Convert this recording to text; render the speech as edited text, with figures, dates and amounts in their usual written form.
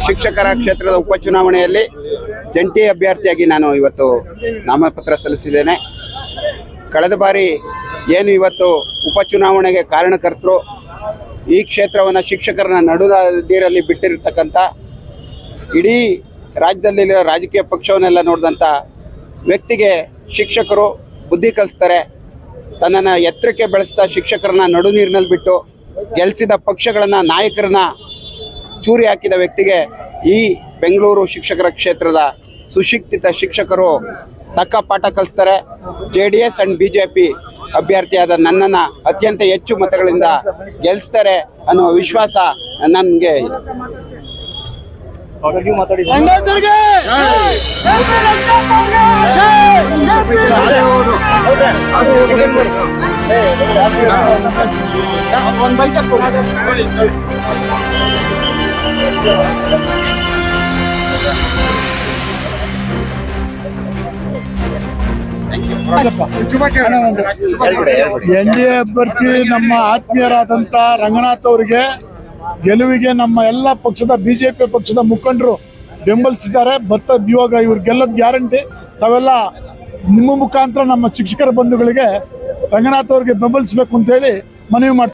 ಶಿಕ್ಷಕರ ಕ್ಷೇತ್ರದ ಉಪಚುನಾವಣೆಯಲ್ಲಿ ಜಂಟಿ ಅಭ್ಯರ್ಥಿಯಾಗಿ ನಾನು ಇವತ್ತು ನಾಮಪತ್ರ ಸಲ್ಲಿಸಿದ್ದೇನೆ. ಕಳೆದ ಬಾರಿ ಏನು ಇವತ್ತು ಉಪಚುನಾವಣೆಗೆ ಕಾರಣಕರ್ತರು ಈ ಕ್ಷೇತ್ರವನ್ನು ಶಿಕ್ಷಕರನ್ನ ನಡುನೀರಲ್ಲಿ ಬಿಟ್ಟಿರ್ತಕ್ಕಂಥ ಇಡೀ ರಾಜ್ಯದಲ್ಲಿರೋ ರಾಜಕೀಯ ಪಕ್ಷವನ್ನೆಲ್ಲ ನೋಡಿದಂಥ ವ್ಯಕ್ತಿಗೆ ಶಿಕ್ಷಕರು ಬುದ್ಧಿ ಕಲಿಸ್ತಾರೆ. ತನ್ನನ್ನು ಎತ್ತರಕ್ಕೆ ಬೆಳೆಸ್ತಾ ಶಿಕ್ಷಕರನ್ನ ನಡುನೀರಿನಲ್ಲಿ ಬಿಟ್ಟು ಗೆಲ್ಲಿಸಿದ ಪಕ್ಷಗಳನ್ನು ನಾಯಕರನ್ನ ಚೂರಿ ಹಾಕಿದ ವ್ಯಕ್ತಿಗೆ ಈ ಬೆಂಗಳೂರು ಶಿಕ್ಷಕರ ಕ್ಷೇತ್ರದ ಸುಶಿಕ್ಷಿತ ಶಿಕ್ಷಕರು ತಕ್ಕ ಪಾಠ ಕಲಿಸ್ತಾರೆ. JDS ಅಂಡ್ BJP ಅಭ್ಯರ್ಥಿಯಾದ ನನ್ನನ್ನು ಅತ್ಯಂತ ಹೆಚ್ಚು ಮತಗಳಿಂದ ಗೆಲ್ಲಿಸ್ತಾರೆ ಅನ್ನುವ ವಿಶ್ವಾಸ ನನಗೆ ಇದೆ. NDA ಅಭ್ಯರ್ಥಿ ನಮ್ಮ ಆತ್ಮೀಯರಾದಂತ ರಂಗನಾಥ್ ಅವರಿಗೆ ಗೆಲುವಿಗೆ ನಮ್ಮ ಎಲ್ಲ ಪಕ್ಷದ BJP ಪಕ್ಷದ ಮುಖಂಡರು ಬೆಂಬಲಿಸಿದ್ದಾರೆ. ಇವಾಗ ಇವ್ರು ಗೆಲ್ಲದ ಗ್ಯಾರಂಟಿ. ತಾವೆಲ್ಲ ನಿಮ್ಮ ಮುಖಾಂತರ ನಮ್ಮ ಶಿಕ್ಷಕರ ಬಂಧುಗಳಿಗೆ ರಂಗನಾಥ್ ಅವರಿಗೆ ಬೆಂಬಲಿಸಬೇಕು ಅಂತ ಹೇಳಿ ಮನವಿ ಮಾಡ್ತಾರೆ.